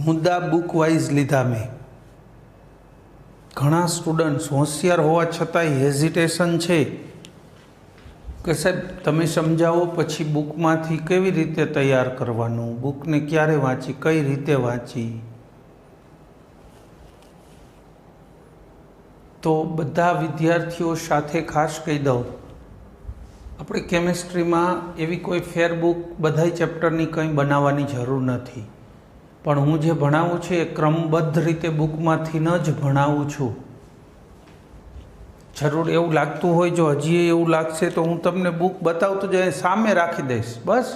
મુદ્દા book wise લીધા મેં. ઘણા સ્ટુડન્ટ્સ હોશિયાર હોવા છતાંય હેઝિટેશન છે કે સાહેબ તમે સમજાવો, પછી બુકમાંથી કેવી રીતે તૈયાર કરવાનું, બુકને ક્યારે વાંચી, કઈ રીતે વાંચી. તો બધા વિદ્યાર્થીઓ સાથે ખાસ કહી દઉં, આપણે કેમિસ્ટ્રીમાં એવી કોઈ ફેર બુક બધાય ચેપ્ટરની કંઈ બનાવવાની જરૂર નથી. પણ હું જે ભણાવું છું એ ક્રમબદ્ધ રીતે બુકમાંથી ન જ ભણાવું છું. જરૂર એવું લાગતું હોય, જો હજી એવું લાગશે તો હું તમને બુક બતાવતો જ સામે રાખી દઈશ, બસ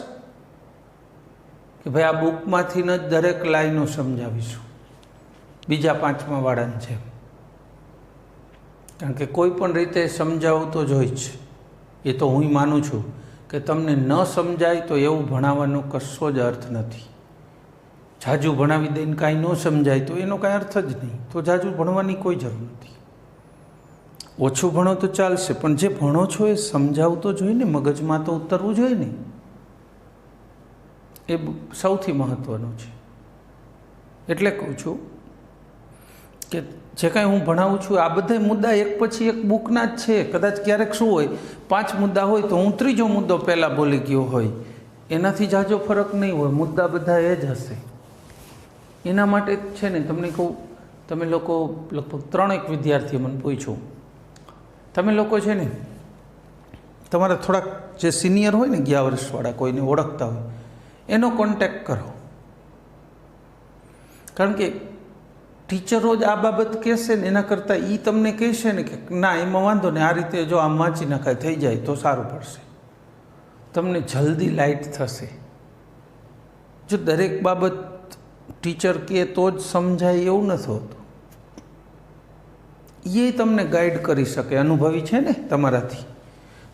કે ભાઈ આ બુકમાંથી જ દરેક લાઈનો સમજાવીશું બીજા પાંચમા વાળાને છે. કારણ કે કોઈ પણ રીતે સમજાવું તો જોઈ જ, એ તો હું માનું છું કે તમને ન સમજાય તો એવું ભણાવવાનો કશો જ અર્થ નથી. જાજુ ભણાવી દઈને કાંઈ ન સમજાય તો એનો કાંઈ અર્થ જ નહીં. તો જાજુ ભણવાની કોઈ જરૂર નથી. ઓછું ભણો તો ચાલશે, પણ જે ભણો છો એ સમજાવતો જોઈએ ને, મગજમાં તો ઉતરવું જોઈએ ને. એ સૌથી મહત્ત્વનું છે. એટલે કહું છું કે જે કાંઈ હું ભણાવું છું આ બધા મુદ્દા એક પછી એક બુકના જ છે. કદાચ ક્યારેક શું હોય, 5 મુદ્દા હોય તો હું ત્રીજો મુદ્દો પહેલાં બોલી ગયો હોય, એનાથી જાજો ફરક નહીં હોય, મુદ્દા બધા એ જ હશે. એના માટે છે ને તમને કહું, તમે લોકો લગભગ 3 વિદ્યાર્થીઓ મને પૂછ્યું, તમે લોકો છે ને તમારા થોડાક જે સિનિયર હોય ને 11 વર્ષવાળા કોઈને ઓળખતા હોય એનો કોન્ટેક્ટ કરો. કારણ કે ટીચરો જ આ બાબત કહેશે ને એના કરતાં એ તમને કહેશે ને કે ના એમાં વાંધો ને, આ રીતે જો આમ વાંચી નખાય થઈ જાય તો સારું પડશે, તમને જલ્દી લાઇટ થશે. જો દરેક બાબત ટીચર કહે તો જ સમજાય એવું નથી હોતું. એ તમને ગાઈડ કરી શકે, અનુભવી છે ને તમારાથી,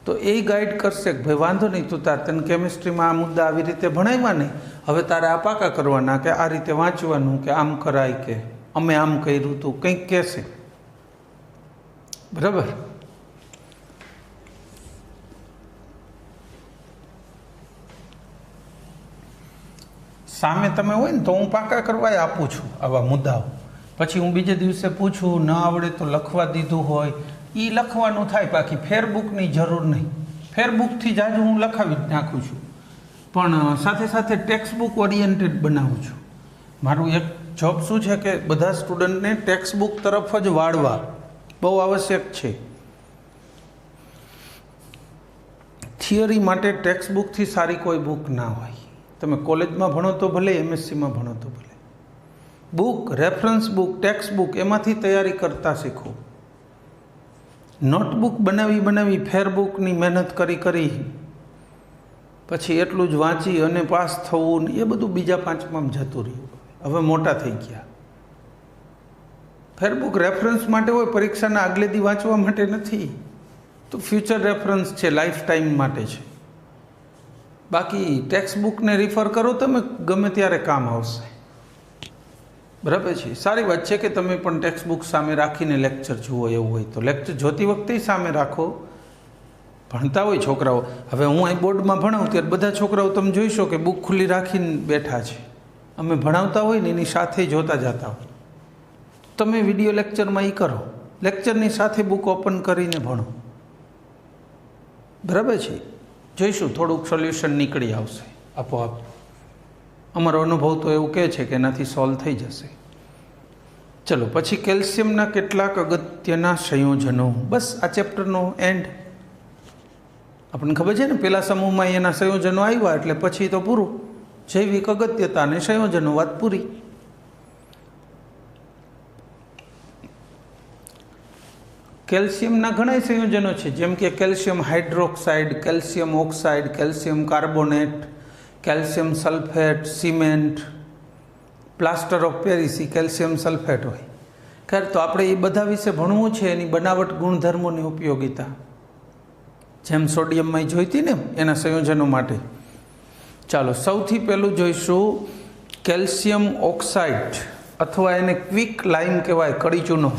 તો એ ગાઈડ કરશે કે ભાઈ વાંધો નહીં, તું તાર તને કેમિસ્ટ્રીમાં આ મુદ્દા આવી રીતે ભણાવ્યા ને, હવે તારે આ પાકા કરવાના, કે આ રીતે વાંચવાનું, કે આમ કરાય, કે અમે આમ કર્યું હતું, કંઈક કહેશે. બરાબર? સામે તમે હોય ને તો હું પાકા કરવા આપું છું આવા મુદ્દાઓ. પછી હું બીજે દિવસે પૂછું, ન આવડે તો લખવા દીધું હોય એ લખવાનું થાય, બાકી ફેરબુકની જરૂર નહીં. ફેરબુકથી જ આજે હું લખાવી જ નાખું છું, પણ સાથે સાથે ટેક્સ્ટ બુક ઓરિએન્ટેડ બનાવું છું. મારું એક જોબ શું છે કે બધા સ્ટુડન્ટને ટેક્સ્ટ બુક તરફ જ વાળવા બહુ આવશ્યક છે. થિયરી માટે ટેક્સ્ટ બુકથી સારી કોઈ બુક ના હોય. તમે કોલેજમાં ભણો તો ભલે, MSCમાં ભણો તો ભલે, book, reference book, text book એમાંથી તૈયારી કરતા શીખો. નોટબુક બનાવી ફેરબુકની મહેનત કરી પછી એટલું જ વાંચી અને પાસ થવું ને એ બધું બીજા પાંચમાં જતું રહ્યું. હવે મોટા થઈ ગયા. ફેરબુક રેફરન્સ માટે હોય, પરીક્ષાના આગલે દી વાંચવા માટે નથી. તો ફ્યુચર રેફરન્સ છે, લાઈફ ટાઈમ માટે છે. બાકી ટેક્સ્ટ બુકને રિફર કરો તમે ગમે ત્યારે કામ આવશે. બરાબર છે? સારી વાત છે કે તમે પણ ટેક્સ્ટ બુક સામે રાખીને લેક્ચર જુઓ. એવું હોય તો લેક્ચર જોતી વખતે સામે રાખો. ભણતા હોય છોકરાઓ, હવે હું અહીં બોર્ડમાં ભણાવું ત્યારે બધા છોકરાઓ તમે જોઈશો કે બુક ખુલ્લી રાખીને બેઠા છે. અમે ભણાવતા હોય ને એની સાથે જોતા જતા હોય. તમે વિડીયો લેક્ચરમાં એ કરો, લેક્ચરની સાથે બુક ઓપન કરીને ભણો. બરાબર છે? જોઈશું થોડુંક સોલ્યુશન નીકળી આવશે આપોઆપ. અમારો અનુભવ તો એવું કહે છે કે એનાથી સોલ્વ થઈ જશે. ચલો પછી કેલ્શિયમના કેટલાક અગત્યના સંયોજનો. બસ આ ચેપ્ટરનો એન્ડ. આપણને ખબર છે ને પહેલા સમૂહમાં એના સંયોજનો આવ્યા એટલે પછી તો પૂરું. જૈવિક અગત્યતા અને સંયોજનો, વાત પૂરી. કેલ્શિયમના ઘણા સંયોજનો છે, જેમ કે calcium hydroxide, calcium oxide, calcium carbonate, calcium sulphate, cement, plaster of Paris, calcium sulphate હોય. ખેર, તો આપણે એ બધા વિશે ભણવું છે, એની બનાવટ, ગુણધર્મોની ઉપયોગિતા, જેમ સોડિયમમાં જોઈતી ને એના સંયોજનો માટે. ચાલો સૌથી પહેલું જોઈશું કેલ્શિયમ ઓક્સાઇડ, અથવા એને ક્વિક લાઇમ કહેવાય, કડી ચૂનો.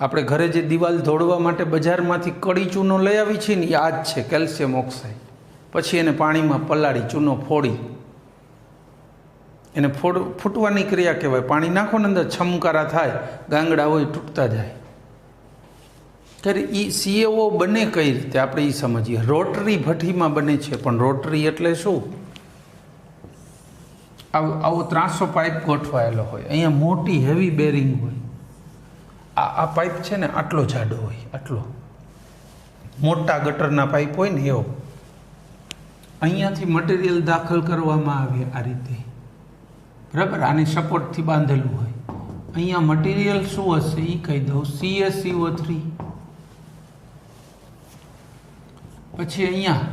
આપણે ઘરે જે દિવાલ ધોળવા માટે બજારમાંથી કડી ચૂનો લઈ આવી છીએ ને, આ જ છે કેલ્શિયમ ઓક્સાઇડ. પછી એને પાણીમાં પલાળી, ચૂનો ફોડી એને ફૂટવાની ક્રિયા કહેવાય. પાણી નાખો ને અંદર છમકારા થાય, ગાંગડા હોય તૂટતા જાય. ત્યારે એ CaO બને કઈ રીતે આપણે એ સમજીએ. રોટરી ભઠ્ઠીમાં બને છે. પણ રોટરી એટલે શું? આવો ત્રાસો પાઇપ ગોઠવાયેલો હોય, અહીંયા મોટી હેવી બેરિંગ હોય. આ પાઇપ છે ને આટલો જાડો હોય, આટલો મોટા ગટરના પાઇપ હોય ને એવો. અહીંયાથી મટીરિયલ દાખલ કરવામાં આવે આ રીતે, બરાબર. આની સપોર્ટથી બાંધેલું હોય. અહીંયા મટીરિયલ શું હશે એ કહી દઉં, CaCO3. પછી અહીંયા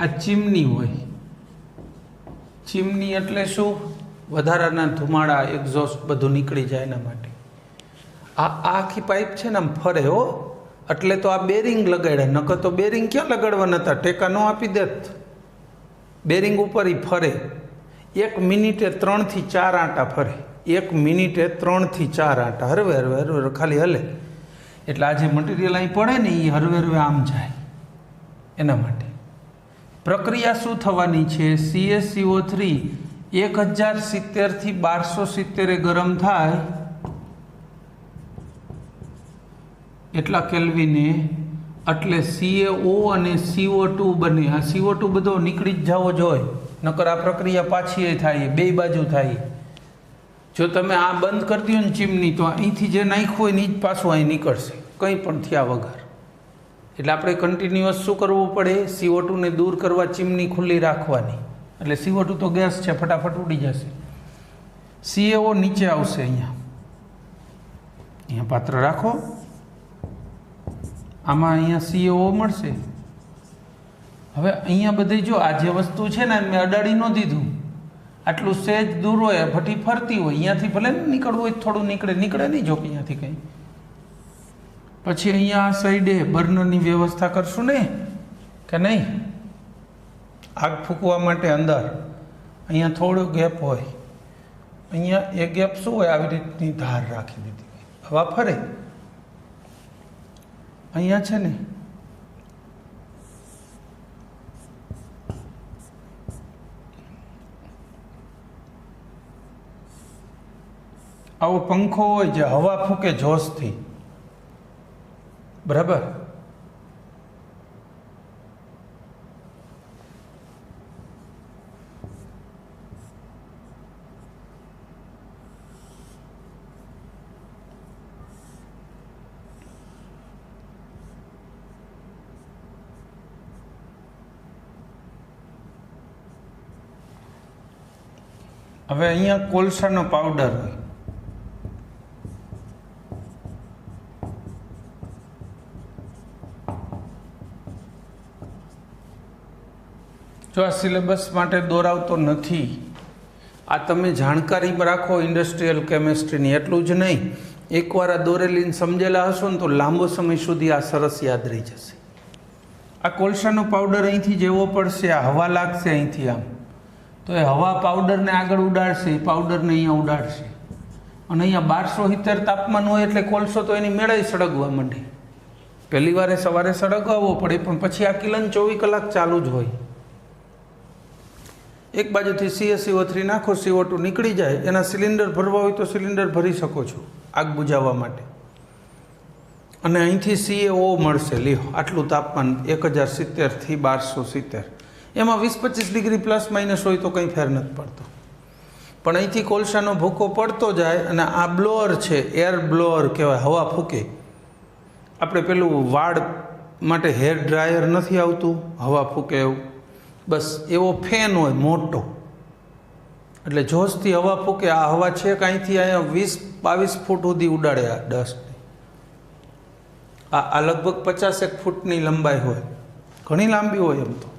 આ ચીમની હોય. ચીમની એટલે શું? વધારાના ધુમાડા, એક્ઝોસ્ટ બધું નીકળી જાય એના માટે. આ આખી પાઇપ છે ને આમ ફરે હો. એટલે તો આ બેરિંગ લગાડ્યા, નકર તો બેરિંગ ક્યાં લગાડવા નતા, ટેકા ન આપી દેત. બેરિંગ ઉપર એ ફરે. 1 મિનિટે 3 થી 4 આંટા ફરે. 1 મિનિટે 3 થી 4 આંટા હરવે હરવે હરવે ખાલી હલે. એટલે આ જે મટીરિયલ અહીં પડે ને એ હરવે હરવે આમ જાય. એના માટે પ્રક્રિયા શું થવાની છે? CaCO3 1070 થી 1270 ગરમ થાય એટલા કેલ્વિને, એટલે CaO અને CO2 બને. આ CO2 બધો નીકળી જ જવો જોઈએ, નકર આ પ્રક્રિયા પાછી થાય, બે બાજુ થાય. જો તમે આ બંધ કરી દો ને ચીમની, તો અહીંથી જે નાખ્યું હોય ને એ જ પાછું અહીં નીકળશે, કંઈ પણ થયા વગર. એટલે આપણે કન્ટિન્યુઅસ શું કરવું પડે? CO2 ને દૂર કરવા ચીમની ખુલ્લી રાખવાની. એટલે CO2 તો ગેસ છે, ફટાફટ ઉડી જશે. CaO નીચે આવશે. અહીંયા પાત્ર રાખો, આમાં અહીંયા CaO મળશે. હવે અહીંયા બધી જો આ જે વસ્તુ છે ને મેં અડાડી ન દીધું, આટલું સહેજ દૂર હોય, ભઠ્ઠી ફરતી હોય, અહીંયાથી ભલે નીકળવું હોય થોડું નીકળે નહીં જો અહીંયાથી કંઈ. પછી અહીંયા આ સાઈડે બર્નરની વ્યવસ્થા કરશું ને કે નહીં? આગ ફૂંકવા માટે અંદર અહીંયા થોડો ગેપ હોય. અહીંયા એ ગેપ શું હોય? આવી રીતની ધાર રાખી દીધી હોય, હવા ફરે. અહીંયા છે ને આવો પંખો હોય જે હવા ફૂંકે જોશથી, બરાબર. હવે અહીંયા કોલસાનો પાવડર હોય. જો આ સિલેબસ માટે દોરાવતો નથી, આ તમે જાણકારીમાં રાખો ઇન્ડસ્ટ્રીયલ કેમેસ્ટ્રીની. એટલું જ નહીં, એકવાર આ દોરેલીને સમજેલા હશો ને તો લાંબો સમય સુધી આ સરસ યાદ રહી જશે. આ કોલસાનો પાવડર અહીંથી જેવો પડશે, આ હવા લાગશે અહીંથી આમ, તો એ હવા પાવડરને આગળ ઉડાડશે, એ પાવડરને અહીંયા ઉડાડશે. અને અહીંયા 1270 તાપમાન હોય એટલે કોલસો તો એની મેળે સળગવા માંડે. પહેલી વારે સવારે સળગાવવો પડે, પણ પછી આ કિલન 24 કલાક ચાલુ જ હોય. એક બાજુથી CaCO3 નાખો, CO2 નીકળી જાય. એના સિલિન્ડર ભરવા હોય તો સિલિન્ડર ભરી શકો છો આગ બુઝાવવા માટે. અને અહીંથી CaO મળશે. લ્યો આટલું તાપમાન 1070 થી 1270, એમાં 20-25 ડિગ્રી પ્લસ માઇનસ હોય તો કંઈ ફેર નથી પડતો. પણ અહીંથી કોલસાનો ભૂકો પડતો જાય. અને આ બ્લોઅર છે, એર બ્લોઅર કહેવાય, હવા ફૂકે. આપણે પેલું વાળ માટે હેર ડ્રાયર નથી આવતું હવા ફૂકે એવું, બસ એવો ફેન હોય મોટો, એટલે જોશથી હવા ફૂકે. આ હવા છે કે અહીંથી અહીંયા 20-22 ફૂટ સુધી ઉડાડે આ ડસ્ટ. આ લગભગ 50 ફૂટની લંબાઈ હોય, ઘણી લાંબી હોય. એમ તો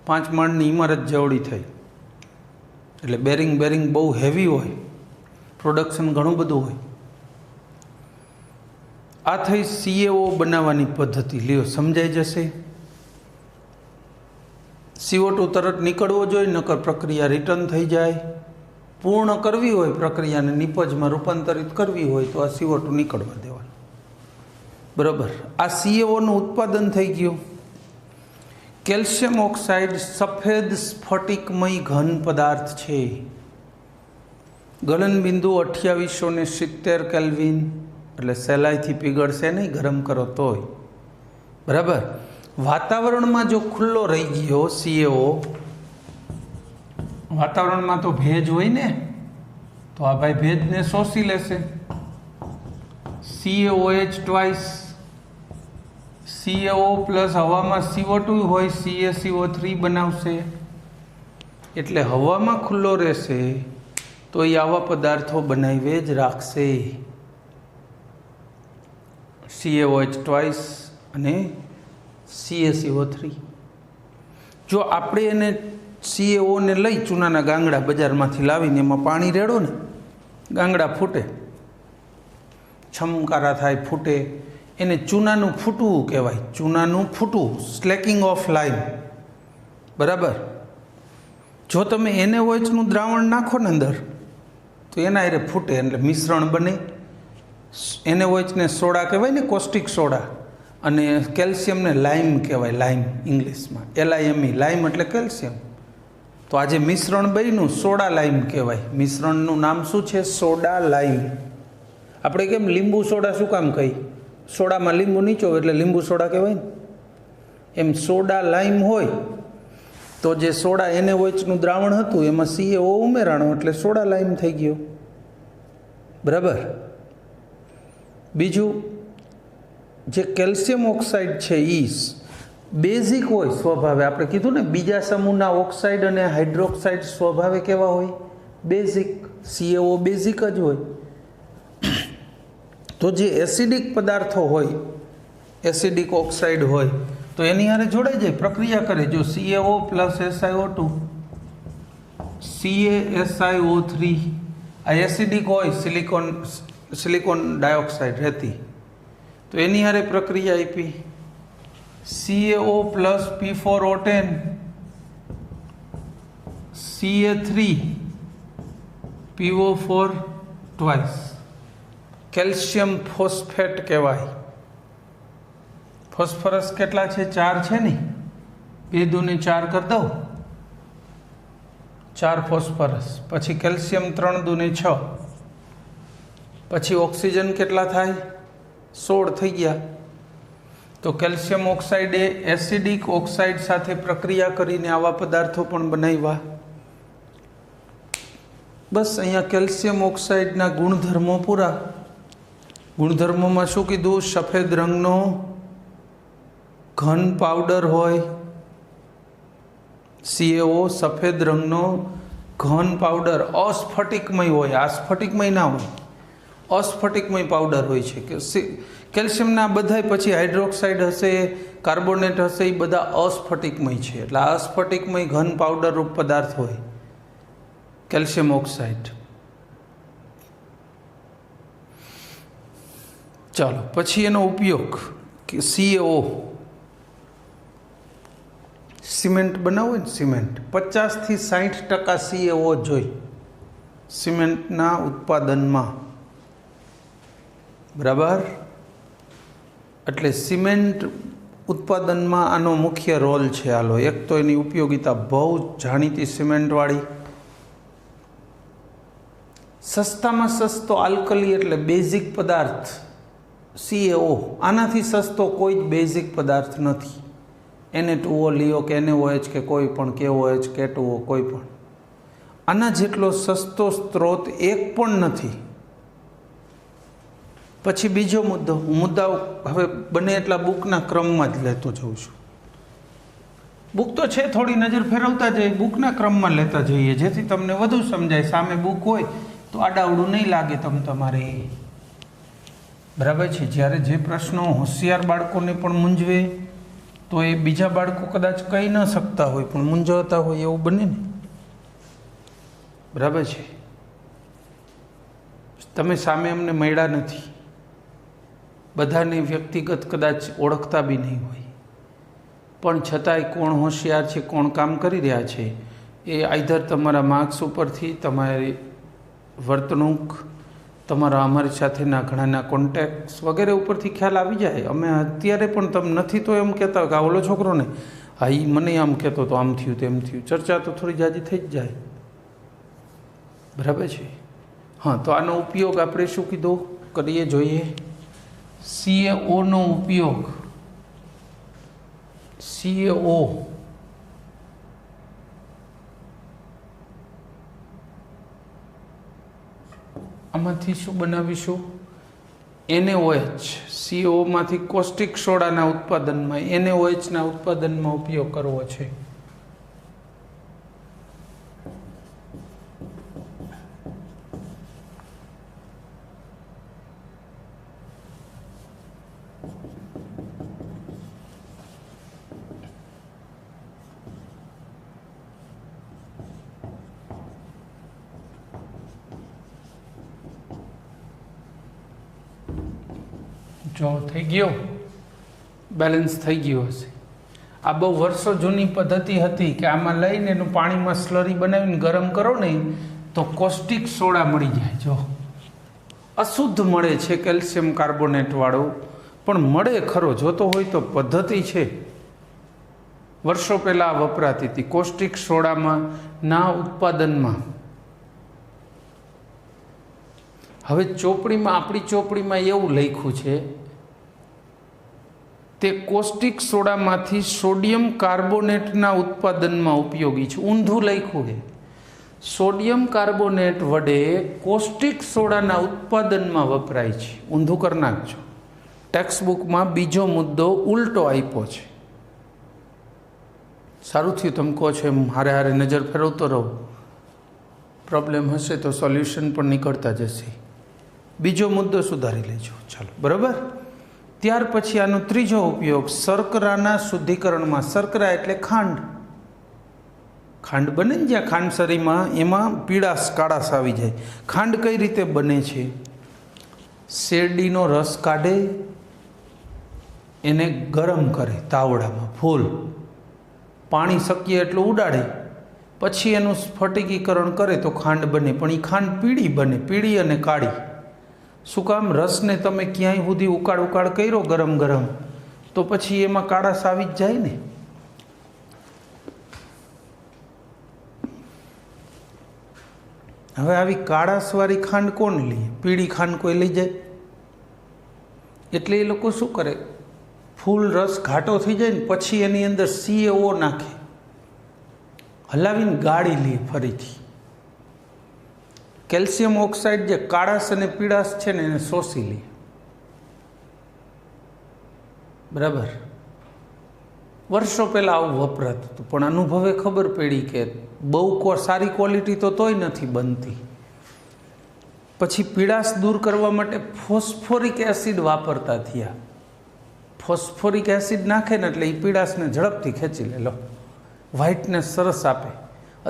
5 માળની ઇમારત જેવડી થઈ. એટલે બેરિંગ બહુ હેવી હોય, પ્રોડક્શન ઘણું બધું હોય. આ થઈ CaO બનાવવાની પદ્ધતિ. લ્યો સમજાઈ જશે. CO2 તરત નીકળવો જોઈએ, નકર પ્રક્રિયા રિટર્ન થઈ જાય. પૂર્ણ કરવી હોય પ્રક્રિયાને નિપજમાં રૂપાંતરિત કરવી હોય તો આ CO2 નીકળવા દેવાનું. બરાબર. આ CaOનું ઉત્પાદન થઈ ગયું. કેલ્શિયમ ઓક્સાઇડ સફેદ સ્ફટિકમય ઘન પદાર્થ છે. ગલનબિંદુ 2870 કેલ્વિન, એટલે સહેલાઈથી પીગળશે નહીં, ગરમ કરો તોય. બરાબર. વાતાવરણમાં જો ખુલ્લો રહી ગયો CaO, વાતાવરણમાં તો ભેજ હોય ને, તો આ ભાઈ ભેજને શોષી લેશે. CaOH ટ્વાઇસ, CaO પ્લસ હવામાં CO2 હોય, CaCO3 બનાવશે. એટલે હવામાં ખુલ્લો રહેશે તો એ આવા પદાર્થો બનાવી જ રાખશે. CaOH ટ્વાઇસ અને CaCO3. જો આપણે એને CaO ને લઈ ચૂનાના ગાંગડા બજારમાંથી લાવીને એમાં પાણી રેડો ને, ગાંગડા ફૂટે, છમકારા થાય, ફૂટે, એને ચૂનાનું ફૂટવું કહેવાય. ચૂનાનું ફૂટવું, સ્લેકિંગ ઓફ લાઈમ. બરાબર. જો તમે NaOHનું દ્રાવણ નાખો ને અંદર, તો એના હારે ફૂટે, એટલે મિશ્રણ બને. NaOHને સોડા કહેવાય ને, કોસ્ટિક સોડા, અને કેલ્શિયમને લાઈમ કહેવાય, લાઈમ ઇંગ્લિશમાં, LIME, લાઈમ એટલે કેલ્શિયમ. તો આજે મિશ્રણ બન્યું, સોડા લાઈમ કહેવાય. મિશ્રણનું નામ શું છે? Soda lime. આપણે કેમ લીંબુ સોડા શું કામ કહી? સોડામાં લીંબુ નીચો એટલે લીંબુ સોડા કહેવાય ને, એમ સોડા લાઈમ હોય તો જે સોડા NaOHનું દ્રાવણ હતું એમાં CaO ઉમેરાણો એટલે સોડા લાઈમ થઈ ગયો. બરાબર. બીજું, જે કેલ્શિયમ ઓક્સાઇડ છે એ બેઝિક હોય સ્વભાવે. આપણે કીધું ને, બીજા સમૂહના ઓક્સાઇડ અને હાઇડ્રોક્સાઇડ સ્વભાવે કેવા હોય? બેઝિક. CaO બેઝિક જ હોય. તો જે એસિડિક પદાર્થો હોય, એસિડિક ઓક્સાઇડ હોય, તો એની હારે જોડાઈ જાય, પ્રક્રિયા કરે. જો CaO પ્લસ SiO2, CaSiO3, આ એસિડિક હોય, સિલિકોન ડાયોક્સાઇડ રહેતી, તો એની હારે પ્રક્રિયા આપી. CaO plus P4O10, Ca3PO4 twice, calcium phosphate કહેવાય. ફોસ્ફરસ કેટલા છે? 4 છે ને, 2 દૂને 4 કરી દઉં, 4 ફોસ્ફરસ. પછી કેલ્શિયમ 3 દૂને 6. પછી ઓક્સિજન કેટલા થાય? 16 થઈ ગયા. તો કેલ્શિયમ ઓક્સાઇડે એસિડિક ઓક્સાઇડ સાથે પ્રક્રિયા કરીને આવા પદાર્થો પણ બનાવ્યા. બસ અહીંયા કેલ્શિયમ ઓક્સાઇડના ગુણધર્મો પૂરા. ગુણધર્મોમાં શું કીધું? સફેદ રંગનો ઘન પાવડર હોય. CaO સફેદ રંગનો ઘન પાવડર, અસ્ફટિકમય હોય. આ સ્ફટિકમય ના હોય, અસ્ફટિકમય પાવડર હોય છે. કે કેલ્શિયમના બધાય પછી હાઇડ્રોક્સાઇડ હશે, કાર્બોનેટ હશે, એ બધા અસ્ફટિકમય છે. એટલે આ અસ્ફટિકમય ઘન પાવડર રૂપ પદાર્થ હોય કેલ્શિયમ ઓક્સાઇડ. ચાલો, પછી એનો ઉપયોગ કે CaO સિમેન્ટ બનાવો ને, સિમેન્ટ 50થી 60% CaO જોઈ સિમેન્ટના ઉત્પાદનમાં. બરાબર. એટલે સિમેન્ટ ઉત્પાદનમાં આનો મુખ્ય રોલ છે. હાલો, એક તો એની ઉપયોગિતા બહુ જાણીતી, સિમેન્ટવાળી. સસ્તામાં સસ્તો આલ્કલી એટલે બેઝિક પદાર્થ CaO. આનાથી સસ્તો કોઈ જ બેઝિક પદાર્થ નથી. Na2O લ્યો કે NaOH કે કોઈ પણ, KOH, K2O, કોઈ પણ. આના જેટલો સસ્તો સ્ત્રોત એક પણ નથી. પછી બીજો મુદ્દાઓ હવે બને એટલા બુકના ક્રમમાં જ લેતો જઉં છું. બુક તો છે, થોડી નજર ફેરવતા જઈએ, બુકના ક્રમમાં લેતા જઈએ, જેથી તમને વધુ સમજાય. સામે બુક હોય તો આડાવડું નહીં લાગે તમારે. બરાબર છે. જ્યારે જે પ્રશ્નો હોશિયાર બાળકોને પણ મૂંઝવે, તો એ બીજા બાળકો કદાચ કહી ન શકતા હોય પણ મૂંઝવતા હોય, એવું બને ને. બરાબર છે. તમે સામે અમને મળ્યા નથી, બધાને વ્યક્તિગત કદાચ ઓળખતા બી નહીં હોય, પણ છતાંય કોણ હોશિયાર છે, કોણ કામ કરી રહ્યા છે, એ આઈધર તમારા માર્ક્સ ઉપરથી, તમારી વર્તણૂક, તમારા અમારી સાથેના ઘણાના કોન્ટેક્ટ્સ વગેરે ઉપરથી ખ્યાલ આવી જાય. અમે અત્યારે પણ તમે નથી તો એમ કહેતા કે આ ઓલો છોકરો ને હા એ મને આમ કહેતો તો આમ થયું તેમ થયું, ચર્ચા તો થોડી જાજી થઈ જ જાય. બરાબર છે. હા, તો આનો ઉપયોગ આપણે શું કીધું કરીએ જોઈએ. CaO નો ઉપયોગ, CaO આમાંથી શું બનાવીશું? NaOH. CO માંથી કોસ્ટિક સોડાના ઉત્પાદનમાં NaOH ના ઉત્પાદનમાં ઉપયોગ કરવો છે. જો થઈ ગયો, બેલેન્સ થઈ ગયું હશે. આ બહુ વર્ષો જૂની પદ્ધતિ હતી કે આમાં લઈને એનું પાણીમાં સ્લરી બનાવીને ગરમ કરો ને તો કોસ્ટિક સોડા મળી જાય. જો અશુદ્ધ મળે છે કેલ્શિયમ કાર્બોનેટ વાળું, પણ મળે ખરો. જોતો હોય તો પદ્ધતિ છે, વર્ષો પહેલાં વપરાતી હતી. કોસ્ટિક સોડામાં ના ઉત્પાદનમાં હવે ચોપડીમાં, આપણી ચોપડીમાં એવું લખ્યું છે તે કોસ્ટિક સોડામાંથી સોડિયમ કાર્બોનેટના ઉત્પાદનમાં ઉપયોગી છે. ઊંધું લખ્યું છે. સોડિયમ કાર્બોનેટ વડે કોસ્ટિક સોડાના ઉત્પાદનમાં વપરાય છે. ઊંધું કરી નાખજો. ટેક્સ્ટ બુકમાં બીજો મુદ્દો ઉલટો આપ્યો છે. સારું થયું તમે કહો છો એમ હારે હારે નજર ફેરવતો રહો. પ્રોબ્લેમ હશે તો સોલ્યુશન પણ નીકળતા જશે. બીજો મુદ્દો સુધારી લેજો. ચાલો, બરાબર. ત્યાર પછી આનો ત્રીજો ઉપયોગ શર્કરાના શુદ્ધિકરણમાં. શર્કરા એટલે ખાંડ. ખાંડ બને ને જ્યાં ખાંડસરીમાં, એમાં પીળાશ, કાળાશ આવી જાય. ખાંડ કઈ રીતે બને છે? શેરડીનો રસ કાઢે, એને ગરમ કરે તાવડામાં, ફૂલ પાણી શક્ય એટલું ઉડાડે, પછી એનું સ્ફટિકીકરણ કરે તો ખાંડ બને. પણ એ ખાંડ પીળી બને, પીળી અને કાળી. શું કામ? રસને તમે ક્યાંય સુધી ઉકાળ કર્યો ગરમ ગરમ, તો પછી એમાં કાળાશ આવી જ જાય ને. હવે આવી કાળાશવાળી ખાંડ કોણ લે? પીળી ખાંડ કોઈ લઈ જાય? એટલે એ લોકો શું કરે, ફૂલ રસ ઘાટો થઈ જાય ને પછી એની અંદર CaO નાખે, હલાવીને ગાળી લે ફરીથી. કેલ્શિયમ ઓક્સાઇડ જે કાળાશ અને પીળાશ છે ને એને શોષી લે. બરાબર. વર્ષો પહેલાં આવું વપરાતું હતું, પણ અનુભવે ખબર પડી કે બહુ સારી ક્વોલિટી તો તોય નથી બનતી. પછી પીળાશ દૂર કરવા માટે ફોસ્ફોરિક એસિડ વાપરતા થયા. ફોસ્ફોરિક એસિડ નાખે ને એટલે એ પીળાશને ઝડપથી ખેંચી લે. લો, વ્હાઇટનેસ સરસ આપે.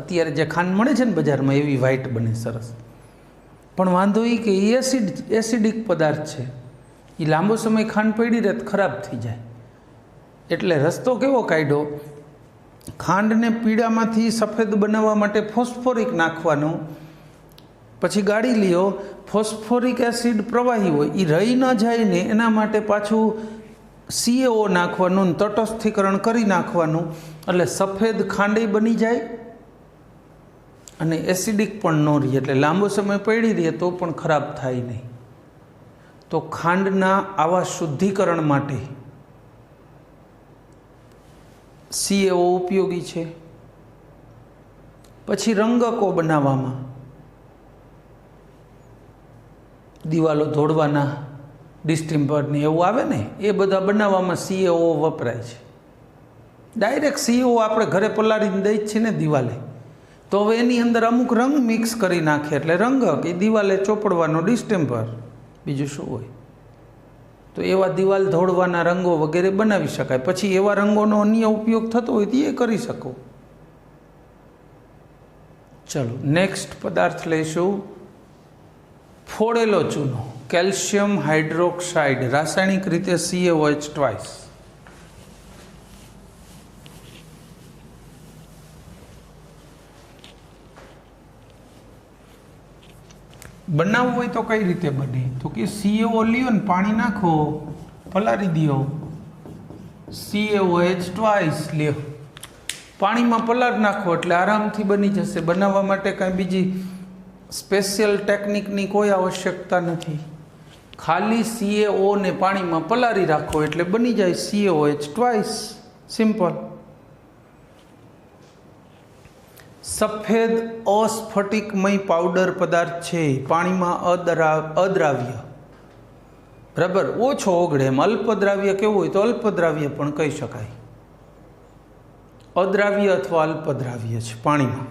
અત્યારે જે ખાંડ મળે છે ને બજારમાં એવી વ્હાઇટ બને સરસ. પણ વાંધો એ કે એસિડિક પદાર્થ છે, એ લાંબો સમય ખાંડ પડી રહે તો ખરાબ થઈ જાય. એટલે રસ્તો કેવો કાઢ્યો? ખાંડને પીળામાંથી સફેદ બનાવવા માટે ફોસ્ફોરિક નાખવાનું, પછી ગાળી લ્યો. ફોસ્ફોરિક એસિડ પ્રવાહી હોય, એ રહી ન જાય ને એના માટે પાછું CaO નાખવાનું, તટસ્થીકરણ કરી નાખવાનું, એટલે સફેદ ખાંડે બની જાય અને એસિડિક પણ ન રહે. એટલે લાંબો સમય પડી રહે તો પણ ખરાબ થાય નહીં. તો ખાંડના આવા શુદ્ધિકરણ માટે CaO ઉપયોગી છે. પછી રંગકો બનાવવામાં, દિવાલો ધોળવાના, ડિસ્ટિમ્પરને એવું આવે ને, એ બધા બનાવવામાં CaO વપરાય છે. ડાયરેક્ટ CaO આપણે ઘરે પલાળીને દઈ જ છે ને દિવાલે, તો હવે એની અંદર અમુક રંગ મિક્સ કરી નાખે એટલે રંગક, એ દિવાલે ચોપડવાનો ડિસ્ટેમ્પર, બીજું શું હોય. તો એવા દિવાલ ધોળવાના રંગો વગેરે બનાવી શકાય. પછી એવા રંગોનો અન્ય ઉપયોગ થતો હોય તો એ કરી શકો. ચલો, નેક્સ્ટ પદાર્થ લઈશું ફોડેલો ચૂનો, કેલ્શિયમ હાઇડ્રોક્સાઇડ, રાસાયણિક રીતે CaOH ટ્વાઇસ. બનાવવું હોય તો કઈ રીતે બને? તો કે CaO લ્યો ને પાણી નાખો, પલાળી દો, CaOH ટ્વાઇસ લ્યો, પાણીમાં પલાળ નાખો એટલે આરામથી બની જશે. બનાવવા માટે કાંઈ બીજી સ્પેશિયલ ટેકનિકની કોઈ આવશ્યકતા નથી. ખાલી CaO ને પાણીમાં પલાળી રાખો એટલે બની જાય CaOH ટ્વાઇસ. સિમ્પલ. સફેદ અસ્ફટિકમય પાવડર પદાર્થ છે, પાણીમાં અદ્રાવ્ય, બરાબર, ઓછો ઓગળે. એમ અલ્પદ્રાવ્ય કેવું હોય તો અલ્પદ્રાવ્ય પણ કહી શકાય. અદ્રાવ્ય અથવા અલ્પદ્રાવ્ય છે પાણીમાં.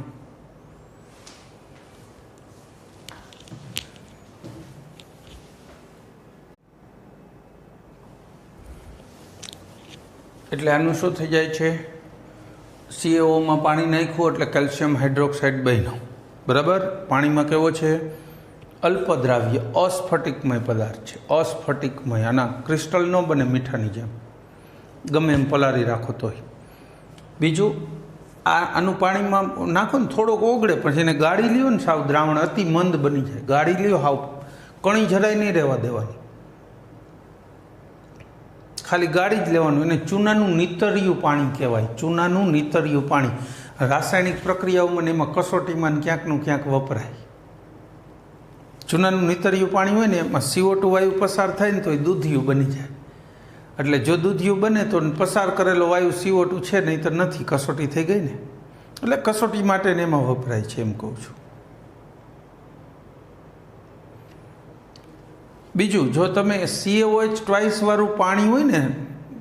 એટલે આનું શું થઈ જાય છે? CaOમાં પાણી નાખ્યું એટલે કેલ્શિયમ હાઇડ્રોક્સાઇડ બન્યો, બરાબર. પાણીમાં કેવો છે? અલ્પદ્રાવ્ય અસ્ફટિકમય પદાર્થ છે. અસ્ફટિકમય. આના ક્રિસ્ટલ ન બને મીઠાની જેમ, ગમે એમ પલાળી રાખો તોય. બીજું, આનું પાણીમાં નાખો ને થોડોક ઓગળે, પછી એને ગાળી લ્યો ને સાવ દ્રાવણ અતિ મંદ બની જાય. ગાળી લ્યો, હાવ કણી જરાય નહીં રહેવા દેવાની, ખાલી ગાળી જ લેવાનું. એને ચૂનાનું નીતર્યું પાણી કહેવાય. ચૂનાનું નીતર્યું પાણી રાસાયણિક પ્રક્રિયાઓમાં એમાં કસોટીમાં ક્યાંકનું ક્યાંક વપરાય. ચૂનાનું નીતર્યું પાણી હોય ને એમાં CO2 વાયુ પસાર થાય ને તો એ દૂધિયું બની જાય. એટલે જો દૂધિયું બને તો પસાર કરેલો વાયુ CO2 છે, નહીં તો નથી, કસોટી થઈ ગઈ ને. એટલે કસોટી માટે ને એમાં વપરાય છે, એમ કહું છું. બીજું, જો તમે CaOH ટ્વાઇસ વાળું પાણી હોય ને,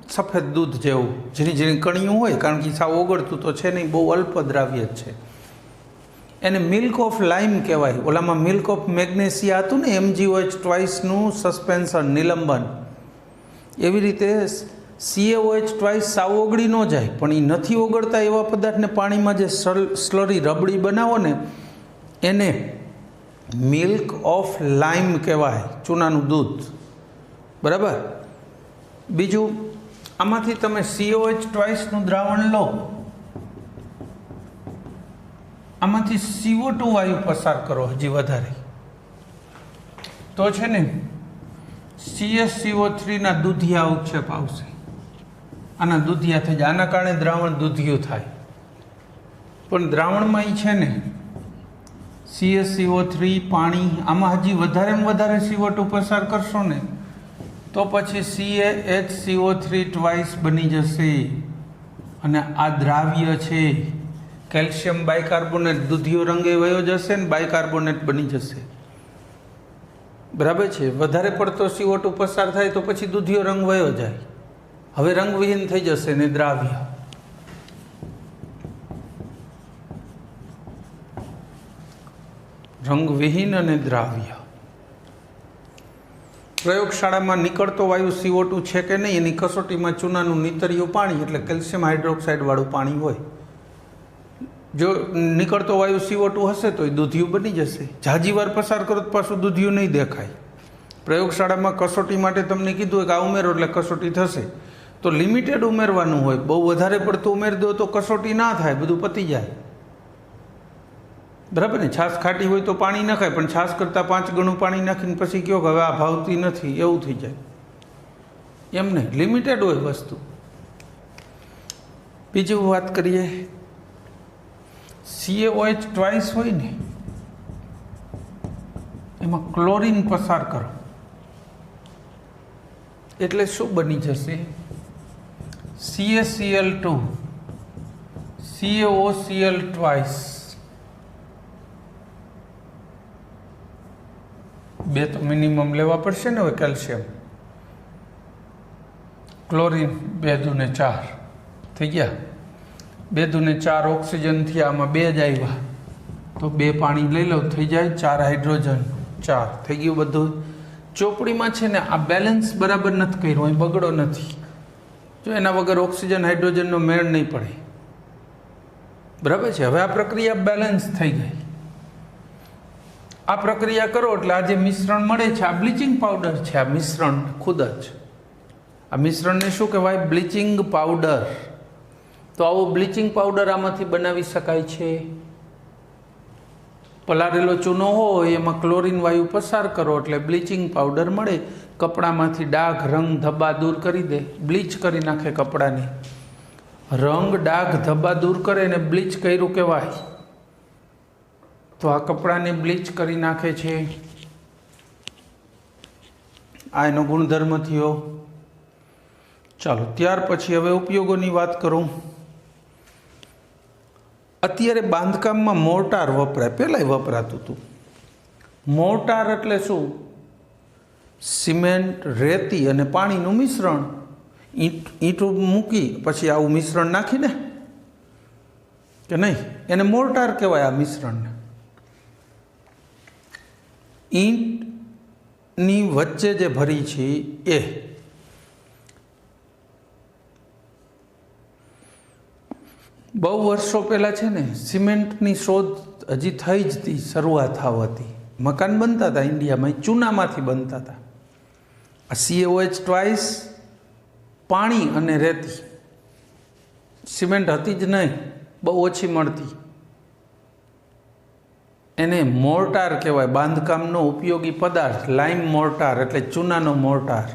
સફેદ દૂધ જેવું, ઝીણી ઝીણી કણિયું હોય, કારણ કે સાવ ઓગળતું તો છે નહીં, બહુ અલ્પદ્રાવ્ય જ છે, એને મિલ્ક ઓફ લાઇમ કહેવાય. ઓલામાં મિલ્ક ઓફ મેગ્નેશિયા હતું ને, MgOH ટ્વાઇસનું સસ્પેન્શન, નિલંબન. એવી રીતે CaOH ટ્વાઇસ સાવ ઓગળી ન જાય, પણ એ નથી ઓગળતા એવા પદાર્થને પાણીમાં જે સ્લરી રબડી બનાવો ને, એને મિલ્ક ઓફ લાઇમ કહેવાય, ચૂનાનું દૂધ, બરાબર. બીજું, આમાંથી તમે CaOH ટ્વાઇસનું દ્રાવણ લો, આમાંથી CO2 વાયુ પસાર કરો હજી વધારે, તો છે ને CaCO3 ના દૂધિયા ઉક્ષેપ આવશે. આના દૂધિયા થઈ જાય, આના કારણે દ્રાવણ દૂધિયું થાય. પણ દ્રાવણમાં એ છે ને CaCO3 પાણી, આમાં હજી વધારેમાં વધારે CO2 પસાર કરશો ને તો પછી CaHCO3 ટ્વાઇસ બની જશે. અને આ દ્રાવ્ય છે કેલ્શિયમ બાયકાર્બોનેટ, દૂધિયો રંગે વયો જશે ને બાયકાર્બોનેટ બની જશે, બરાબર છે. વધારે પડતો CO2 પસાર થાય તો પછી દૂધિયો રંગ વયો જાય, હવે રંગવિહીન થઈ જશે ને દ્રાવ્ય. રંગવિહીન અને દ્રાવ્ય. પ્રયોગશાળામાં નીકળતો વાયુ CO2 છે કે નહીં એની કસોટીમાં ચૂનાનું નીતર્યું પાણી એટલે કેલ્શિયમ હાઇડ્રોક્સાઇડ વાળું પાણી હોય. જો નીકળતો વાયુ CO2 હશે તો એ દૂધિયું બની જશે. ઝાજી વાર પસાર કરો તો પાછું દૂધિયું નહીં દેખાય. પ્રયોગશાળામાં કસોટી માટે તમને કીધું હોય કે આ ઉમેરો એટલે કસોટી થશે, તો લિમિટેડ ઉમેરવાનું હોય. બહુ વધારે પડતું ઉમેરી દો તો કસોટી ના થાય, બધું પતી જાય, બરાબર ને. છાશ ખાટી હોય તો પાણી નખાય, પણ છાશ કરતાં 5 ગણું પાણી નાખીને પછી કહો કે હવે આ ભાવતી નથી, એવું થઈ જાય. એમ નહીં, લિમિટેડ હોય વસ્તુ. બીજું વાત કરીએ, CaOH ટ્વાઇસ હોય ને એમાં ક્લોરીન પસાર કરો એટલે શું બની જશે? CaCl2 CaOCl twice. બે તો મિનિમમ લેવા પડશે ને. હવે કેલ્શિયમ, ક્લોરીન, 2 દૂને 4 થઈ ગયા. 2 દૂને 4 ઓક્સિજન થયા, આમાં 2 જ આવ્યા તો 2 પાણી લઈ લો, થઈ જાય 4 હાઇડ્રોજન, 4 થઈ ગયું બધું. ચોપડીમાં છે ને આ બેલેન્સ બરાબર નથી કર્યું, અહીં બગડો નથી. જો એના વગર ઓક્સિજન હાઇડ્રોજનનો મેળ નહીં પડે, બરાબર છે. હવે આ પ્રક્રિયા બેલેન્સ થઈ ગઈ. આ પ્રક્રિયા કરો એટલે આ જે મિશ્રણ મળે છે આ બ્લીચિંગ પાવડર છે. આ મિશ્રણ ખુદ જ, આ મિશ્રણને શું કહેવાય? Bleaching powder. તો આવો બ્લીચિંગ પાવડર આમાંથી બનાવી શકાય છે. પલાળેલો ચૂનો હોય એમાં ક્લોરીન વાયુ પસાર કરો એટલે બ્લીચિંગ પાવડર મળે. કપડામાંથી ડાઘ રંગ ધબ્બા દૂર કરી દે, બ્લીચ કરી નાખે કપડાની. રંગ ડાઘ ધબ્બા દૂર કરે ને બ્લીચ કર્યું કહેવાય. તો આ કપડાને બ્લીચ કરી નાખે છે. આ એનો ગુણધર્મ થયો. ચાલો ત્યાર પછી હવે ઉપયોગોની વાત કરું. અત્યારે બાંધકામમાં મોર્ટાર વપરાય, પહેલાંય વપરાતું હતું. મોર્ટાર એટલે શું? સિમેન્ટ, રેતી અને પાણીનું મિશ્રણ. ઈંટો મૂકી પછી આવું મિશ્રણ નાખીને કે નહીં, એને મોર્ટાર કહેવાય. આ મિશ્રણને ઈંટની વચ્ચે જે ભરી છે એ બહુ વર્ષો પહેલાં છે ને સિમેન્ટની શોધ હજી થઈ જ હતી, શરૂઆત થાવ હતી. મકાન બનતા હતા ઇન્ડિયામાં, ચૂનામાંથી બનતા હતા. આ CaOH2 પાણી અને રેતી, સિમેન્ટ હતી જ નહીં, બહુ ઓછી મળતી. એને મોર્ટાર કહેવાય. બાંધકામનો ઉપયોગી પદાર્થ લાઇમ મોર્ટાર એટલે ચૂનાનો મોર્ટાર.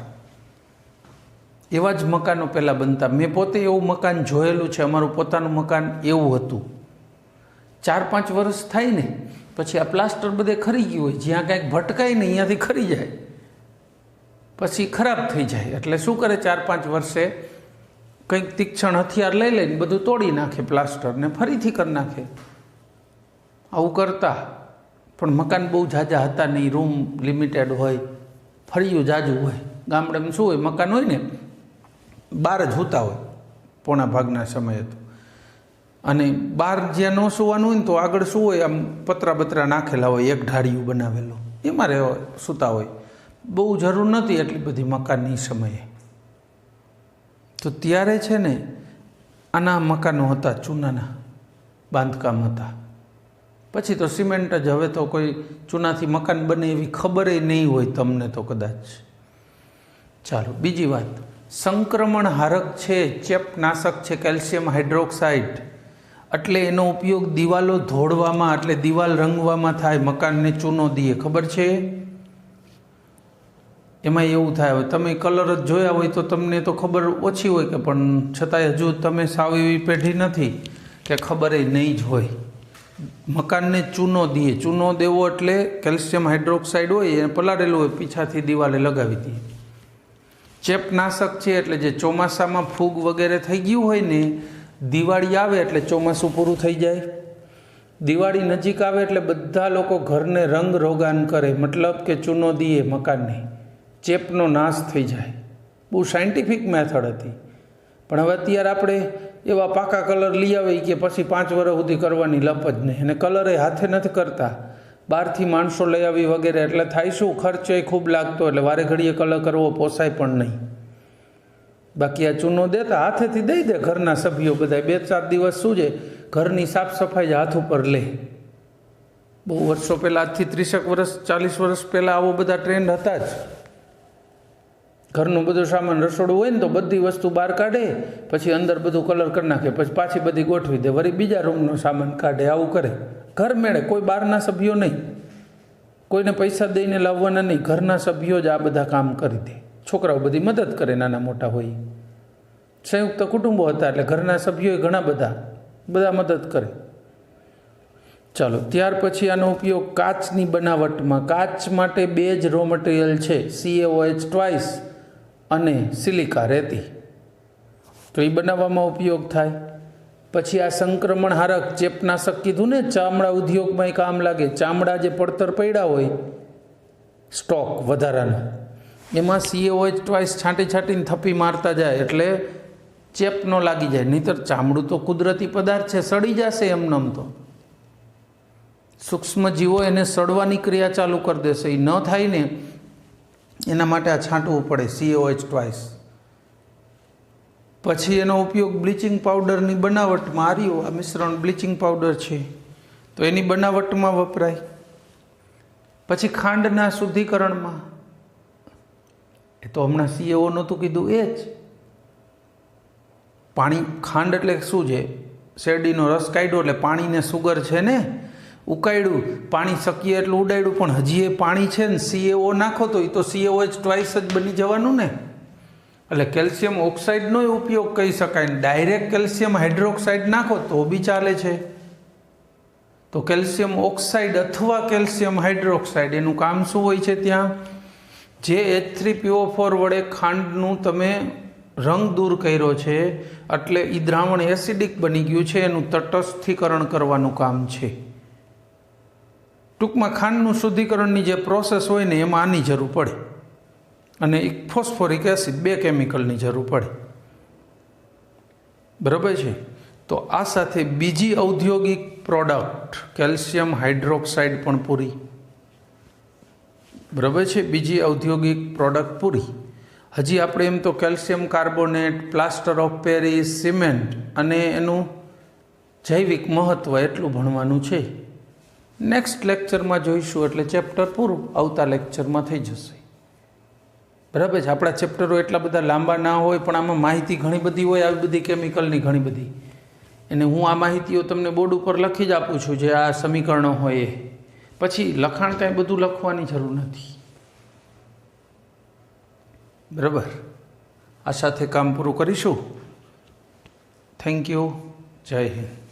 એવા જ મકાનો પહેલાં બનતા. મેં પોતે એવું મકાન જોયેલું છે. અમારું પોતાનું મકાન એવું હતું. 4-5 વર્ષ થાય ને પછી આ પ્લાસ્ટર બધે ખરી ગયું હોય, જ્યાં કાંઈક ભટકાય ને અહીંયાથી ખરી જાય, પછી ખરાબ થઈ જાય. એટલે શું કરે, 4-5 વર્ષે કંઈક તીક્ષ્ણ હથિયાર લઈ લઈને બધું તોડી નાખે પ્લાસ્ટરને, ફરીથી કરી નાખે. આવું કરતા. પણ મકાન બહુ ઝાઝા હતા નહીં, રૂમ લિમિટેડ હોય, ફળિયું ઝાઝું હોય. ગામડામાં શું હોય, મકાન હોય ને બહાર જ સૂતા હોય પોણા ભાગના સમયે તો. અને બહાર જ્યાં ન સૂવાનું હોય ને તો આગળ શું હોય, આમ પતરા બતરા નાખેલા હોય, એક ઢાળિયું બનાવેલું, એમાં સૂતા હોય. બહુ જરૂર નહોતી એટલી બધી મકાનની સમયે. તો ત્યારે છે ને આના મકાનો હતા, ચૂનાના બાંધકામ હતા. પછી તો સિમેન્ટ જ. હવે તો કોઈ ચૂનાથી મકાન બને એવી ખબર નહીં હોય તમને તો કદાચ. ચાલો બીજી વાત, સંક્રમણ હારક છે, ચેપનાશક છે કેલ્શિયમ હાઇડ્રોક્સાઇડ. એટલે એનો ઉપયોગ દિવાલો ધોળવામાં, એટલે દિવાલ રંગવામાં થાય. મકાનને ચૂનો દઈએ, ખબર છે? એમાં એવું થાય. હવે તમે કલર જ જોયા હોય તો તમને તો ખબર ઓછી હોય, કે પણ છતાંય હજુ તમે સાવ એવી પેઢી નથી કે ખબર નહીં જ હોય. મકાનને ચૂનો દઈએ. ચૂનો દેવો એટલે કેલ્શિયમ હાઇડ્રોક્સાઇડ હોય એને પલાળેલું હોય, પીછાથી દિવાલે લગાવી દઈએ. ચેપનાશક છે એટલે જે ચોમાસામાં ફૂગ વગેરે થઈ ગયું હોય ને, દિવાળી આવે એટલે ચોમાસું પૂરું થઈ જાય. દિવાળી નજીક આવે એટલે બધા લોકો ઘરને રંગ રોગાન કરે, મતલબ કે ચૂનો દઈએ મકાનને, ચેપનો નાશ થઈ જાય. બહુ સાયન્ટિફિક મેથડ હતી. પણ હવે અત્યારે આપણે એવા પાકા કલર લઈ આવી કે પછી 5 વર્ષ સુધી કરવાની લપ જ નહીં. અને કલર એ હાથે નથી કરતા, બહારથી માણસો લઈ આવી વગેરે. એટલે થાય શું, ખર્ચો એ ખૂબ લાગતો, એટલે વારે ઘડીએ કલર કરવો પોસાય પણ નહીં. બાકી આ ચૂનો દેતા હાથેથી દઈ દે ઘરના સભ્યો બધા. 2-4 દિવસ શું છે, ઘરની સાફ સફાઈ જ હાથ ઉપર લે. બહુ વર્ષો પહેલાં, આજથી 30 વર્ષ 40 વર્ષ પહેલાં આવો બધા ટ્રેન્ડ હતા જ. ઘરનું બધું સામાન, રસોડું હોય ને તો બધી વસ્તુ બહાર કાઢે, પછી અંદર બધું કલર કરી નાખે, પછી પાછી બધી ગોઠવી દે, વળી બીજા રૂમનો સામાન કાઢે. આવું કરે ઘર મેળે. કોઈ બહારના સભ્યો નહીં, કોઈને પૈસા દઈને લાવવાના નહીં, ઘરના સભ્યો જ આ બધા કામ કરી દે. છોકરાઓ બધી મદદ કરે, નાના મોટા હોય. સંયુક્ત કુટુંબો હતા એટલે ઘરના સભ્યોએ ઘણા બધા મદદ કરે. ચાલો ત્યાર પછી આનો ઉપયોગ કાચની બનાવટમાં. કાચ માટે 2 જ રો મટીરિયલ છે, CaOH2 અને સિલિકા, રેતી. તો એ બનાવવામાં ઉપયોગ થાય. પછી આ સંક્રમણ હારક ચેપનાશક કીધું ને, ચામડા ઉદ્યોગમાં કામ લાગે. ચામડા જે પડતર પડ્યા હોય સ્ટોક વધારાનો, એમાં CaOH2 છાંટીને થપ્પી મારતા જાય એટલે ચેપ ન લાગી જાય. નહીંતર ચામડું તો કુદરતી પદાર્થ છે, સડી જશે એમનેમ. તો સૂક્ષ્મ જીવો એને સડવાની ક્રિયા ચાલુ કરી દેશે. એ ન થાય ને એના માટે આ છાંટવું પડે CaOH2. પછી એનો ઉપયોગ બ્લીચિંગ પાવડરની બનાવટમાં. આર્યું આ મિશ્રણ બ્લીચિંગ પાવડર છે તો એની બનાવટમાં વપરાય. પછી ખાંડના શુદ્ધિકરણમાં. એ તો હમણાં CaO નહોતું કીધું એ જ. પાણી, ખાંડ એટલે શું છે, શેરડીનો રસ કાઢ્યો એટલે પાણીને સુગર છે ને, ઉકાળ્યું, પાણી શક્ય એટલું ઉડાડ્યું, પણ હજી એ પાણી છે ને CaO નાખો તો એ તો CaOH ટ્વાઇસ જ બની જવાનું ને. એટલે કેલ્શિયમ ઓક્સાઇડનો ઉપયોગ કહી શકાય ને ડાયરેક્ટ કેલ્શિયમ હાઇડ્રોક્સાઇડ નાખો તો બી ચાલે છે. તો કેલ્શિયમ ઓક્સાઇડ અથવા કેલ્શિયમ હાઇડ્રોક્સાઇડ એનું કામ શું હોય છે? ત્યાં જે H3PO4 વડે ખાંડનું તમે રંગ દૂર કર્યો છે એટલે એ દ્રાવણ એસિડિક બની ગયું છે, એનું તટસ્થીકરણ કરવાનું કામ છે. ટૂંકમાં ખાંડનું શુદ્ધિકરણની જે પ્રોસેસ હોય ને એમાં આની જરૂર પડે અને એક ફોસ્ફોરિક એસિડ, 2 કેમિકલની જરૂર પડે. બરાબર છે. તો આ સાથે બીજી ઔદ્યોગિક પ્રોડક્ટ કેલ્શિયમ હાઇડ્રોક્સાઇડ પણ પૂરી. બરાબર છે. બીજી ઔદ્યોગિક પ્રોડક્ટ પૂરી. હજી આપણે એમ તો calcium carbonate, plaster of Paris, cement અને એનું જૈવિક મહત્ત્વ એટલું ભણવાનું છે. નેક્સ્ટ લેક્ચરમાં જોઈશું એટલે ચેપ્ટર પૂરું આવતા લેક્ચરમાં થઈ જશે. બરાબર છે. આપણા ચેપ્ટરો એટલા બધા લાંબા ના હોય પણ આમાં માહિતી ઘણી બધી હોય, આવી બધી કેમિકલની ઘણી બધી. અને હું આ માહિતીઓ તમને બોર્ડ ઉપર લખી જ આપું છું, જે આ સમીકરણો હોય એ. પછી લખાણ કાંઈ બધું લખવાની જરૂર નથી. બરાબર. આ સાથે કામ પૂરું કરીશું. Thank you. જય હિન્દ.